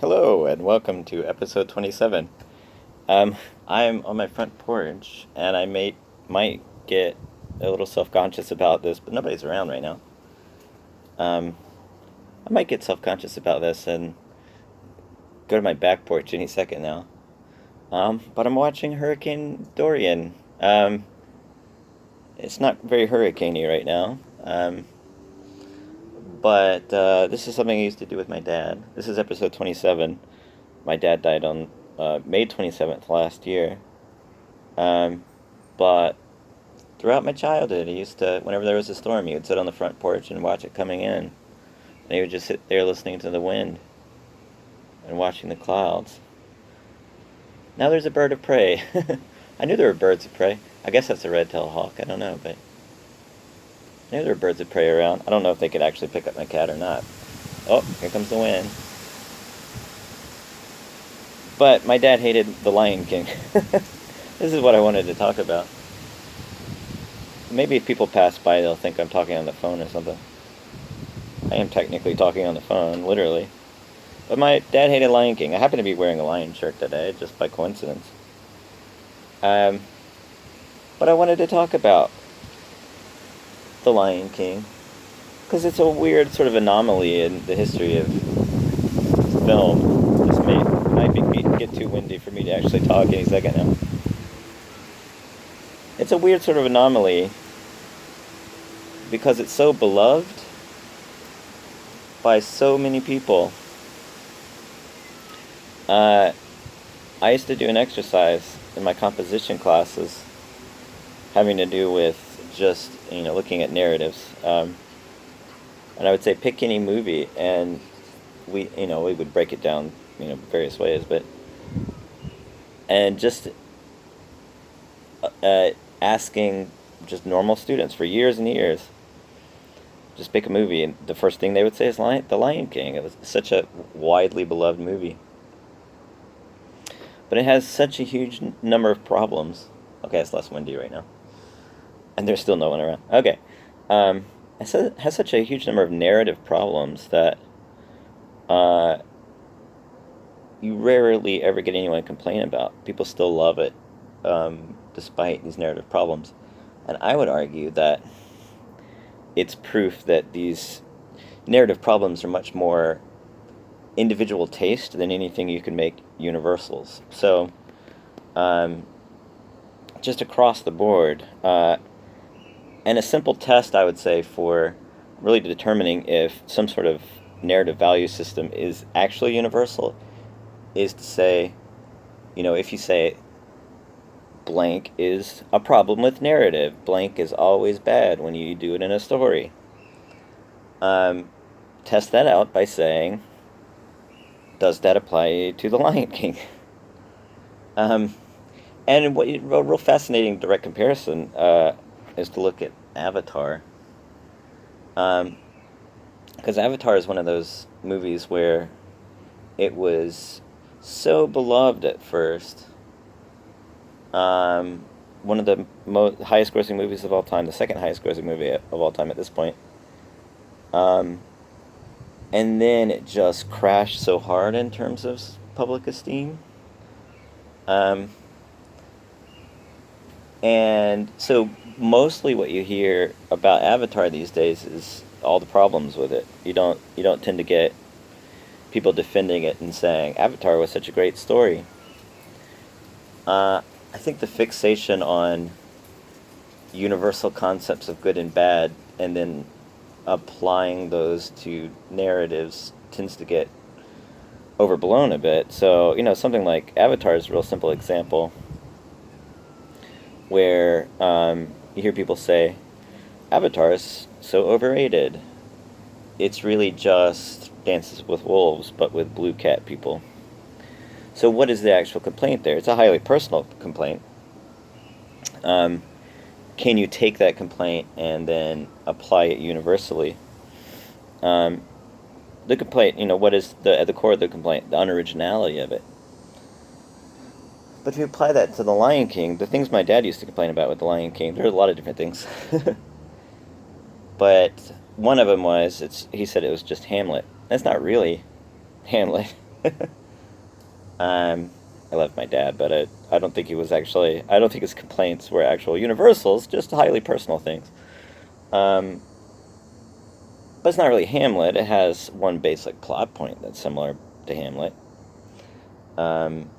Hello, and welcome to episode 27. I'm on my front porch, and might get a little self-conscious about this, but nobody's around right now. Um, I might get self-conscious about this and go to my back porch any second now. But I'm watching Hurricane Dorian. It's not very hurricaney right now. But this is something I used to do with my dad. This is episode 27. My dad died on May 27th last year. Um, but throughout my childhood, he used to, whenever there was a storm, he would sit on the front porch and watch it coming in. And he would just sit there listening to the wind and watching the clouds. Now there's a bird of prey. I knew there were birds of prey. I guess that's a red-tailed hawk. I don't know, but I knew there were birds of prey around. I don't know if they could actually pick up my cat or not. Oh, here comes the wind. But my dad hated The Lion King. This is what I wanted to talk about. Maybe if people pass by, they'll think I'm talking on the phone or something. I am technically talking on the phone, literally. But my dad hated Lion King. I happen to be wearing a lion shirt today, just by coincidence. But I wanted to talk about The Lion King, because it's a weird sort of anomaly in the history of film. This might get too windy for me to actually talk any second now. It's a weird sort of anomaly because it's so beloved by so many people. I used to do an exercise in my composition classes having to do with just, looking at narratives. And I would say pick any movie, and we would break it down, various ways, and just asking just normal students for years and years, just pick a movie, and the first thing they would say is The Lion King. It was such a widely beloved movie. But it has such a huge number of problems. Okay, it's less windy right now. And there's still no one around. Okay. It has such a huge number of narrative problems that you rarely ever get anyone to complain about. People still love it, despite these narrative problems. And I would argue that it's proof that these narrative problems are much more individual taste than anything you can make universals. So, just across the board, and a simple test, I would say, for really determining if some sort of narrative value system is actually universal is to say, if you say blank is a problem with narrative, blank is always bad when you do it in a story. Test that out by saying, does that apply to The Lion King? And a real fascinating direct comparison is to look at Avatar. Because Avatar is one of those movies where it was so beloved at first. One of the highest grossing movies of all time, the second highest grossing movie of all time at this point. And then it just crashed so hard in terms of public esteem. And so mostly what you hear about Avatar these days is all the problems with it. You don't tend to get people defending it and saying Avatar was such a great story. I think the fixation on universal concepts of good and bad and then applying those to narratives tends to get overblown a bit. So, something like Avatar is a real simple example where you hear people say, Avatar is so overrated. It's really just Dances with Wolves, but with blue cat people. So what is the actual complaint there? It's a highly personal complaint. Can you take that complaint and then apply it universally? The complaint, what is at the core of the complaint? The unoriginality of it. But if you apply that to The Lion King, the things my dad used to complain about with The Lion King, there are a lot of different things. But one of them was, he said it was just Hamlet. That's not really Hamlet. I love my dad, but I don't think he was actually. I don't think his complaints were actual universals, just highly personal things. Um, but it's not really Hamlet. It has one basic plot point that's similar to Hamlet. Um,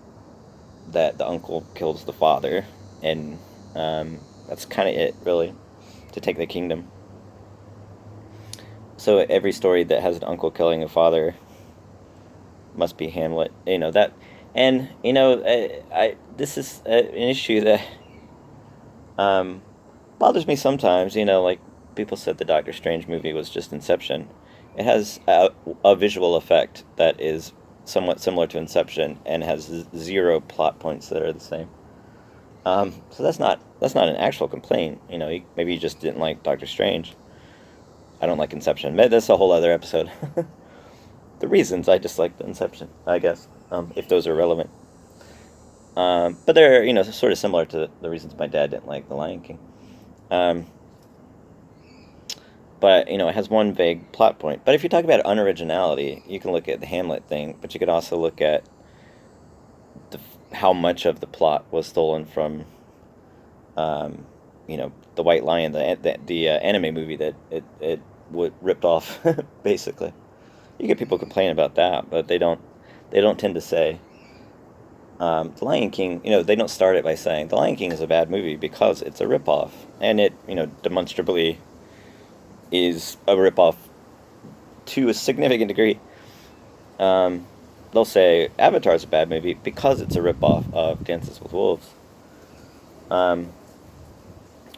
that the uncle kills the father, and that's kind of it, really, to take the kingdom. So every story that has an uncle killing a father must be Hamlet. And I this is an issue that um, bothers me sometimes. Like people said, the Doctor Strange movie was just Inception. It has a visual effect that is somewhat similar to Inception and has zero plot points that are the same. So that's not an actual complaint. Maybe you just didn't like Doctor Strange. I don't like Inception. That's a whole other episode. The reasons I dislike the Inception, I guess, if those are relevant. But they're sort of similar to the reasons my dad didn't like The Lion King. Um, but it has one vague plot point. But if you talk about unoriginality, you can look at the Hamlet thing, but you could also look at how much of the plot was stolen from, the White Lion, the anime movie that it ripped off, basically. You get people complaining about that, but they don't tend to say. The Lion King, they don't start it by saying The Lion King is a bad movie because it's a ripoff, and it, demonstrably is a ripoff to a significant degree. They'll say Avatar's a bad movie because it's a ripoff of Dances with Wolves. Um,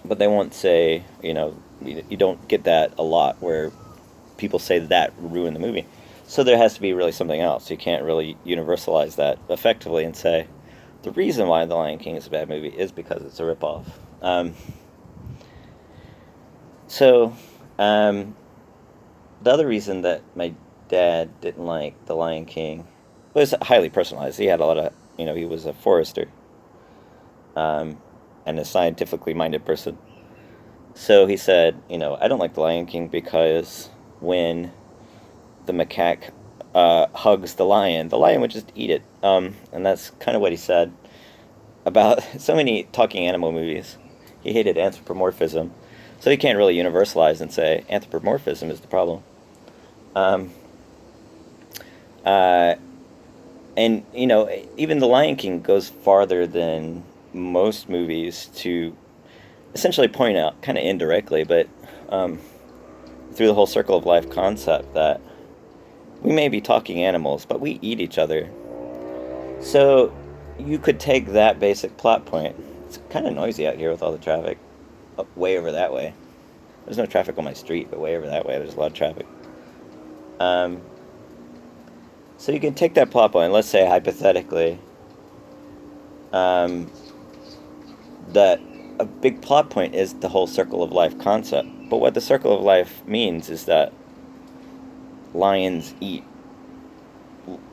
but they won't say, you don't get that a lot where people say that ruined the movie. So there has to be really something else. You can't really universalize that effectively and say the reason why The Lion King is a bad movie is because it's a ripoff. So, the other reason that my dad didn't like The Lion King was highly personalized. He had a lot of, he was a forester, and a scientifically minded person. So he said, I don't like The Lion King because when the macaque hugs the lion would just eat it. And that's kind of what he said about so many talking animal movies. He hated anthropomorphism. So he can't really universalize and say anthropomorphism is the problem. Um, uh, and, even The Lion King goes farther than most movies to essentially point out, kind of indirectly, but um, through the whole circle of life concept, that we may be talking animals, but we eat each other. So you could take that basic plot point. It's kind of noisy out here with all the traffic. Way over that way. There's no traffic on my street, but way over that way, there's a lot of traffic. Um, so you can take that plot point, let's say hypothetically, um, that a big plot point is the whole circle of life concept. But what the circle of life means is that lions eat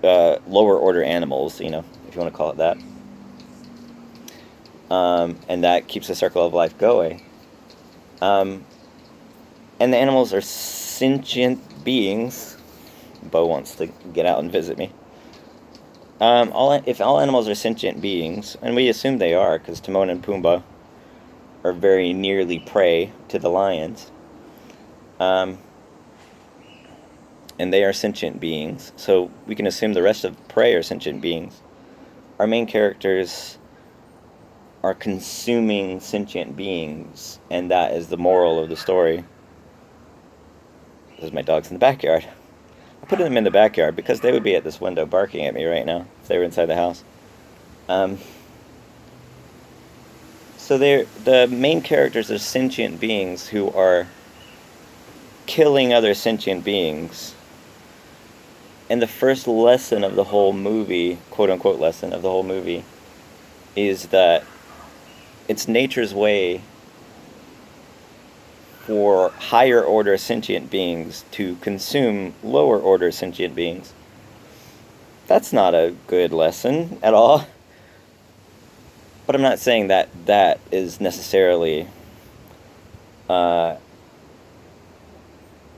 lower order animals, if you want to call it that. And that keeps the circle of life going. And the animals are sentient beings. Bo wants to get out and visit me. If all animals are sentient beings, and we assume they are, because Timon and Pumbaa are very nearly prey to the lions, and they are sentient beings, so we can assume the rest of the prey are sentient beings. Our main characters are consuming sentient beings, and that is the moral of the story. There's my dogs in the backyard. I put them in the backyard because they would be at this window barking at me right now if they were inside the house. So the main characters are sentient beings who are killing other sentient beings. And the first lesson of the whole movie, quote-unquote lesson of the whole movie, is that it's nature's way for higher order sentient beings to consume lower order sentient beings. That's not a good lesson at all. But I'm not saying that that is necessarily a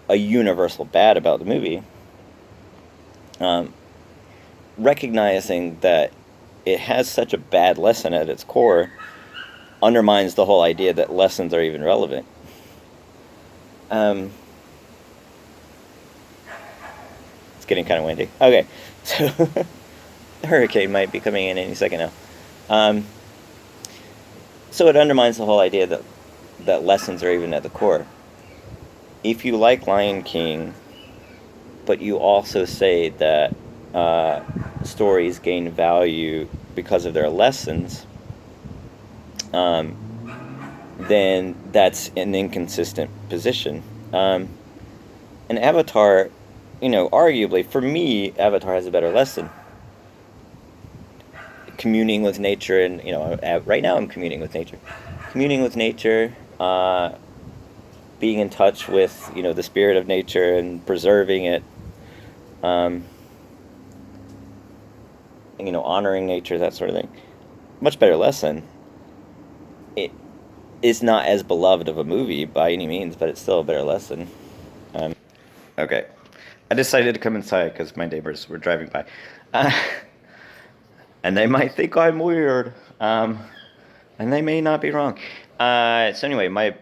universal bad about the movie. recognizing that it has such a bad lesson at its core undermines the whole idea that lessons are even relevant. Um, it's getting kind of windy. Okay, so the hurricane might be coming in any second now. Um, so it undermines the whole idea that lessons are even at the core. If you like Lion King, but you also say that stories gain value because of their lessons, um, then that's an inconsistent position. And Avatar, arguably, for me, Avatar has a better lesson. Communing with nature, and, right now I'm communing with nature. Communing with nature, being in touch with, the spirit of nature and preserving it, um, honoring nature, that sort of thing. Much better lesson. It is not as beloved of a movie by any means, but it's still a better lesson. Okay. I decided to come inside because my neighbors were driving by. Uh, and they might think I'm weird. And they may not be wrong. So anyway, my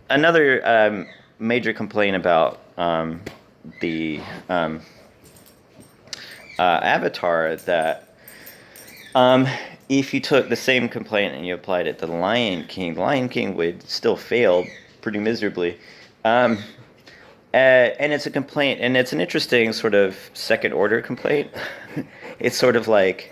another major complaint about the Avatar that if you took the same complaint and you applied it to the Lion King would still fail pretty miserably. And it's a complaint, and it's an interesting sort of second order complaint. It's sort of like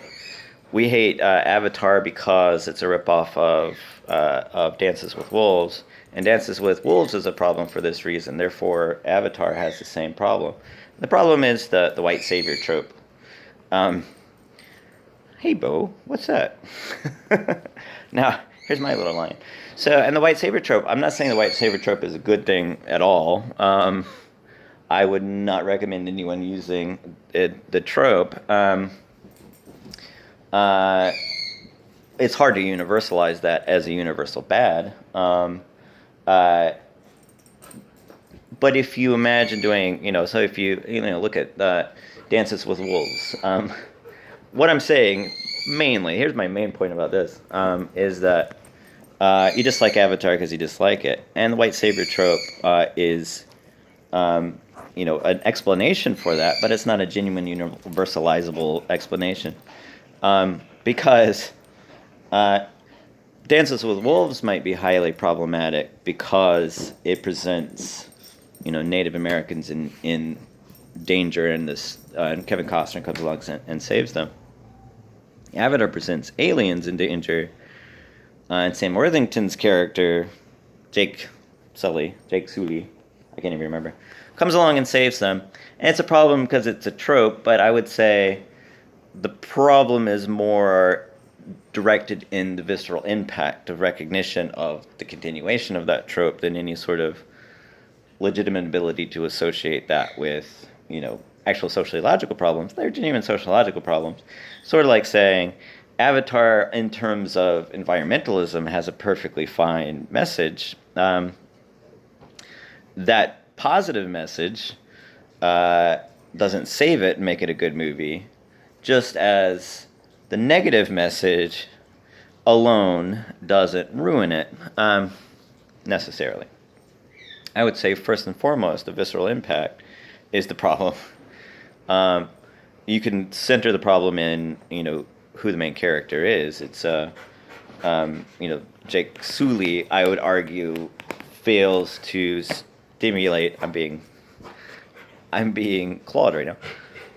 we hate Avatar because it's a ripoff of Dances with Wolves, and Dances with Wolves is a problem for this reason. Therefore, Avatar has the same problem. The problem is the white savior trope. Hey, Bo, what's that? Now, here's my little line. So, and the white savior trope, I'm not saying the white savior trope is a good thing at all. I would not recommend anyone using the trope. It's hard to universalize that as a universal bad. Uh, but if you imagine doing, so if you, look at Dances with Wolves, what I'm saying mainly, here's my main point about this, is that you dislike Avatar because you dislike it. And the white savior trope is, an explanation for that, but it's not a genuine universalizable explanation. Because Dances with Wolves might be highly problematic because it presents, Native Americans in danger, and and Kevin Costner comes along and saves them. Avatar presents aliens in danger, and Sam Worthington's character, Jake Sully, I can't even remember, comes along and saves them. And it's a problem because it's a trope, but I would say the problem is more directed in the visceral impact of recognition of the continuation of that trope than any sort of legitimate ability to associate that with, actual sociological problems. They're genuine sociological problems. Sort of like saying Avatar, in terms of environmentalism, has a perfectly fine message. That positive message doesn't save it and make it a good movie, just as the negative message alone doesn't ruin it necessarily. I would say first and foremost, the visceral impact is the problem. You can center the problem in, who the main character is. It's, Jake Sully, I would argue, fails to stimulate. I'm being clawed right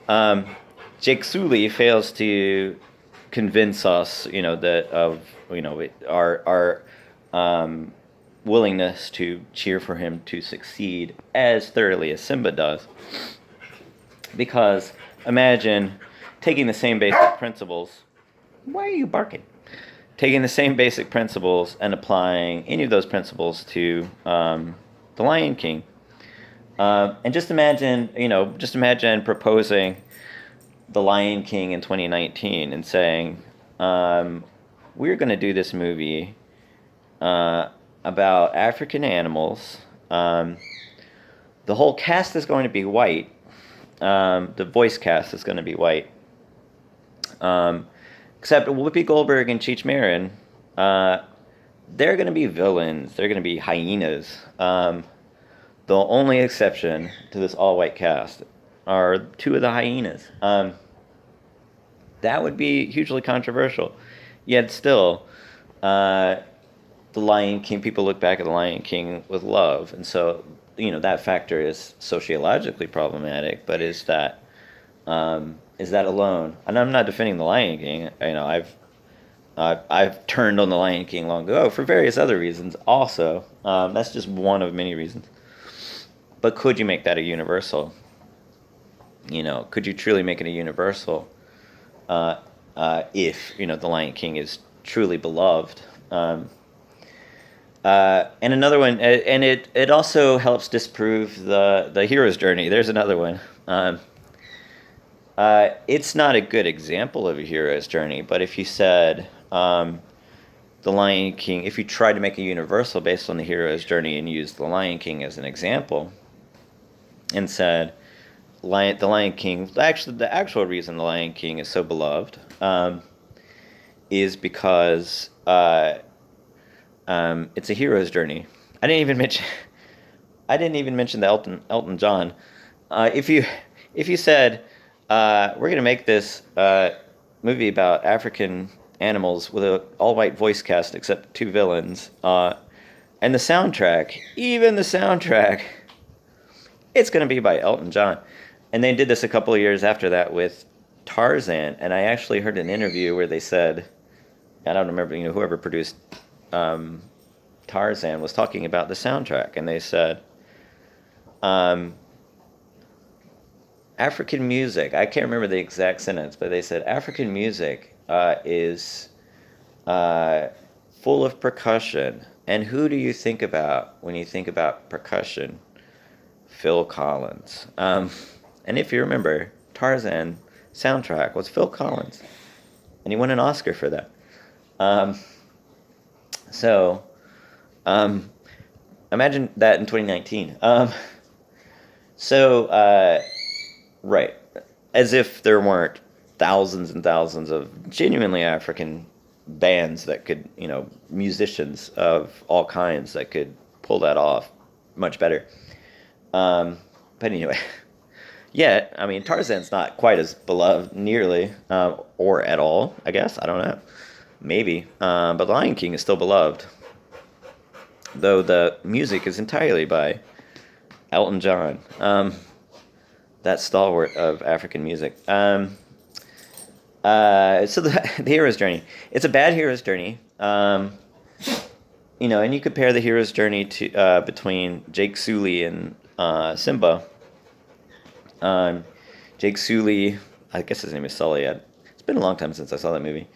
now. Jake Sully fails to convince us, that of, our willingness to cheer for him to succeed as thoroughly as Simba does. Because imagine taking the same basic principles. Why are you barking? Taking the same basic principles and applying any of those principles to The Lion King. And just imagine proposing The Lion King in 2019 and saying, we're going to do this movie about African animals. The whole cast is going to be white. The voice cast is going to be white. Except Whoopi Goldberg and Cheech Marin, they're going to be villains. They're going to be hyenas. The only exception to this all-white cast are two of the hyenas. That would be hugely controversial. Yet still, the Lion King, people look back at the Lion King with love, and so that factor is sociologically problematic. But is that alone? And I'm not defending the Lion King. I've turned on the Lion King long ago for various other reasons. Also, that's just one of many reasons. But could you make that a universal? Could you truly make it a universal? If the Lion King is truly beloved. And another one, and it also helps disprove the hero's journey. There's another one. It's not a good example of a hero's journey, but if you said the Lion King, if you tried to make a universal based on the hero's journey and used the Lion King as an example, and said the Lion King, actually the actual reason the Lion King is so beloved is because it's a hero's journey. I didn't even mention the Elton John. If you said we're gonna make this movie about African animals with an all-white voice cast except two villains, and the soundtrack, it's gonna be by Elton John. And they did this a couple of years after that with Tarzan. And I actually heard an interview where they said, I don't remember, whoever produced Tarzan was talking about the soundtrack, and they said, African music, I can't remember the exact sentence, but they said African music is full of percussion. And who do you think about when you think about percussion? Phil Collins. And if you remember, Tarzan soundtrack was Phil Collins, and he won an Oscar for that. So imagine that in 2019. Right, as if there weren't thousands and thousands of genuinely African bands that could, musicians of all kinds that could pull that off much better. But anyway, yeah, I mean, Tarzan's not quite as beloved nearly, or at all, I guess. I don't know. Maybe. But Lion King is still beloved, though the music is entirely by Elton John, that stalwart of African music. So the hero's journey. It's a bad hero's journey. And you compare the hero's journey to between Jake Sully and Simba. Jake Sully, I guess his name is Sully. It's been a long time since I saw that movie.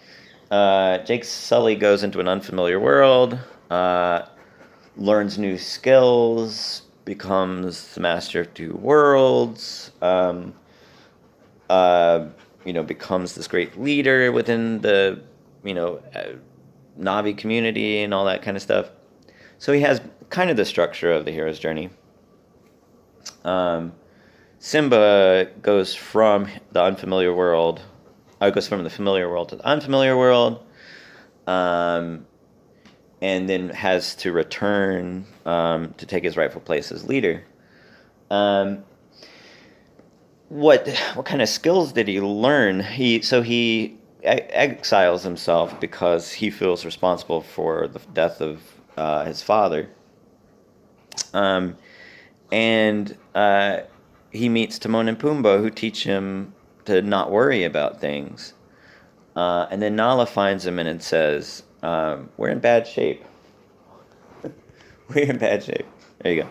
Jake Sully goes into an unfamiliar world, learns new skills, becomes the master of two worlds, becomes this great leader within the, Navi community and all that kind of stuff. So he has kind of the structure of the hero's journey. Simba goes from the unfamiliar world, goes from the familiar world to the unfamiliar world, and then has to return to take his rightful place as leader. What kind of skills did he learn? He exiles himself because he feels responsible for the death of his father. And he meets Timon and Pumbaa, who teach him to not worry about things. And then Nala finds him and it says, we're in bad shape. We're in bad shape. There you go.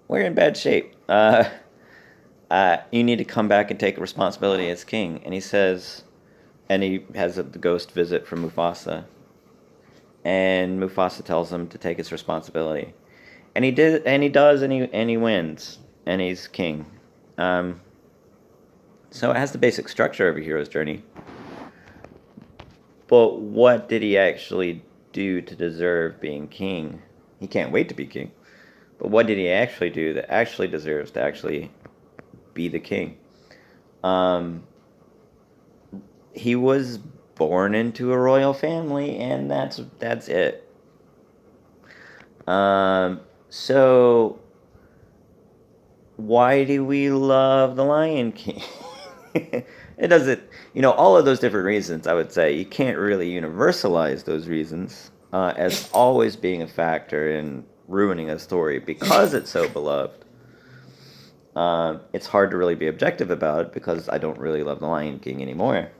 We're in bad shape. You need to come back and take responsibility as king. And he says, and he has the ghost visit from Mufasa. And Mufasa tells him to take his responsibility. And he did, and he does, and he wins, and he's king. So it has the basic structure of a hero's journey. But what did he actually do to deserve being king? He can't wait to be king. But what did he actually do that actually deserves to actually be the king? he was born into a royal family, and that's it. So why do we love the Lion King? It doesn't, all of those different reasons. I would say you can't really universalize those reasons as always being a factor in ruining a story because it's so beloved. It's hard to really be objective about it because I don't really love the Lion King anymore.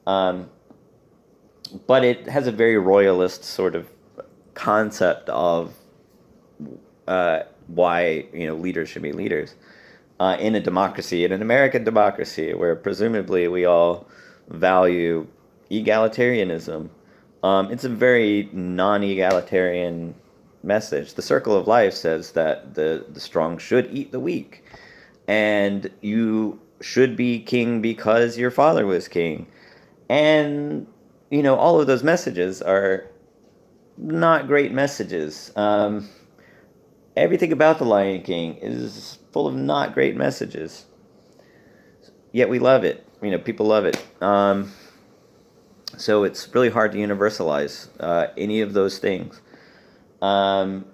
Um, but it has a very royalist sort of concept of why leaders should be leaders in a democracy, in an American democracy, where presumably we all value egalitarianism. It's a very non-egalitarian message. The Circle of Life says that the strong should eat the weak, and you should be king because your father was king, and all of those messages are not great messages. Everything about the Lion King is full of not great messages. Yet we love it. People love it. So it's really hard to universalize any of those things. And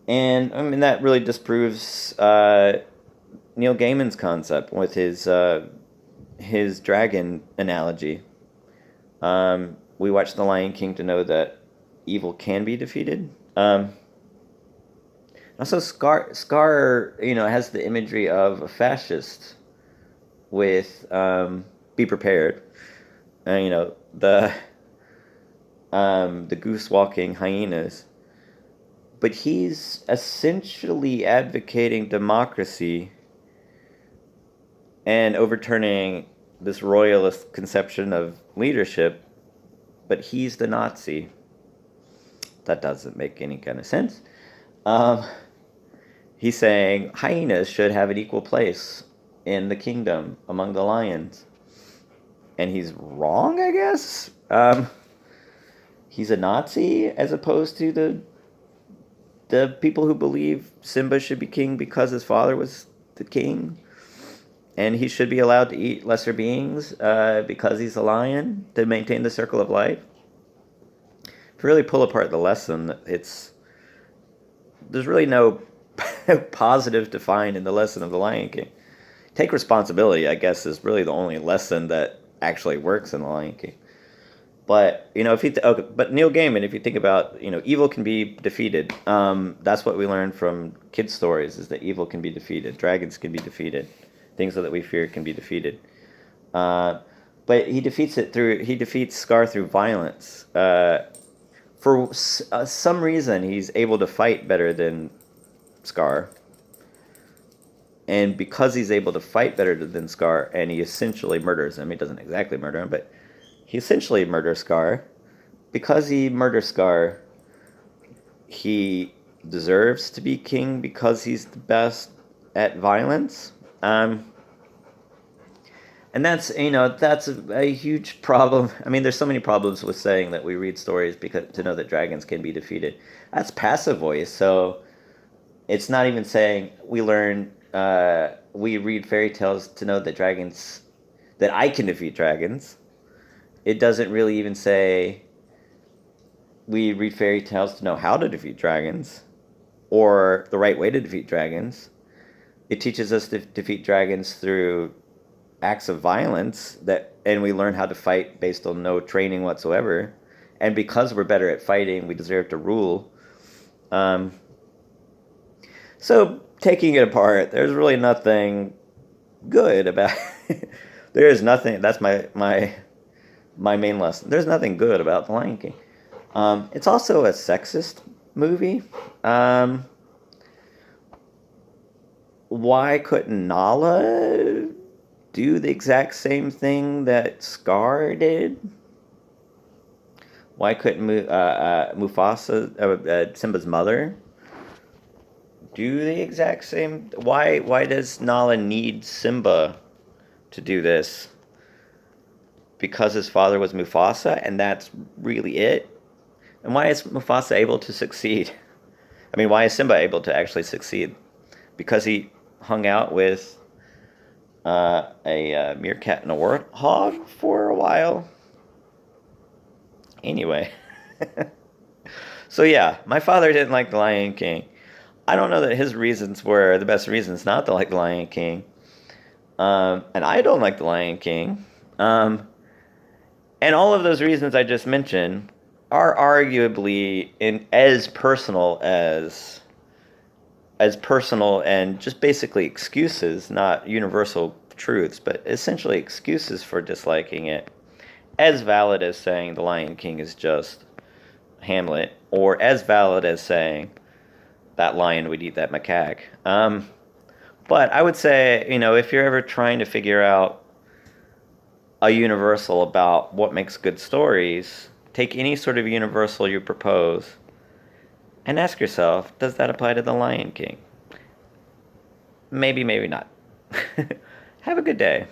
I mean that really disproves Neil Gaiman's concept with his dragon analogy. We watch The Lion King to know that evil can be defeated. Also, Scar, has the imagery of a fascist with "Be prepared." The goose walking hyenas, but he's essentially advocating democracy and overturning this royalist conception of leadership. But he's the Nazi. That doesn't make any kind of sense. He's saying hyenas should have an equal place in the kingdom among the lions. And he's wrong, I guess. He's a Nazi as opposed to the people who believe Simba should be king because his father was the king. And he should be allowed to eat lesser beings because he's a lion to maintain the circle of life. If you really pull apart the lesson, there's really no positive to find in the lesson of the Lion King. Take responsibility, I guess, is really the only lesson that actually works in the Lion King. But but Neil Gaiman, if you think about evil can be defeated. That's what we learn from kids' stories is that evil can be defeated. Dragons can be defeated. Things that we fear can be defeated. But he defeats Scar through violence. For some reason, he's able to fight better than Scar. And because he's able to fight better than Scar, and he essentially murders him, he doesn't exactly murder him, but he essentially murders Scar. Because he murders Scar, he deserves to be king because he's the best at violence. And that's a huge problem. I mean, there's so many problems with saying that we read stories because to know that dragons can be defeated. That's passive voice. So it's not even saying we read fairy tales to know that I can defeat dragons. It doesn't really even say we read fairy tales to know how to defeat dragons or the right way to defeat dragons. It teaches us to defeat dragons through acts of violence and we learn how to fight based on no training whatsoever. And because we're better at fighting, we deserve to rule. So taking it apart, there's really nothing good about it. There is nothing. That's my main lesson. There's nothing good about The Lion King. It's also a sexist movie. Why couldn't Nala do the exact same thing that Scar did? Why couldn't Mufasa, Simba's mother, do the exact same? Why does Nala need Simba to do this? Because his father was Mufasa, and that's really it? And why is Mufasa able to succeed? I mean, why is Simba able to actually succeed? Because he hung out with a meerkat and a warthog for a while. Anyway, so yeah, my father didn't like The Lion King. I don't know that his reasons were the best reasons not to like The Lion King. And I don't like The Lion King. Um, and all of those reasons I just mentioned are arguably in as personal and just basically excuses, not universal truths, but essentially excuses for disliking it, as valid as saying The Lion King is just Hamlet, or as valid as saying that lion would eat that macaque. But I would say, if you're ever trying to figure out a universal about what makes good stories, take any sort of universal you propose and ask yourself, does that apply to The Lion King? Maybe, maybe not. Have a good day.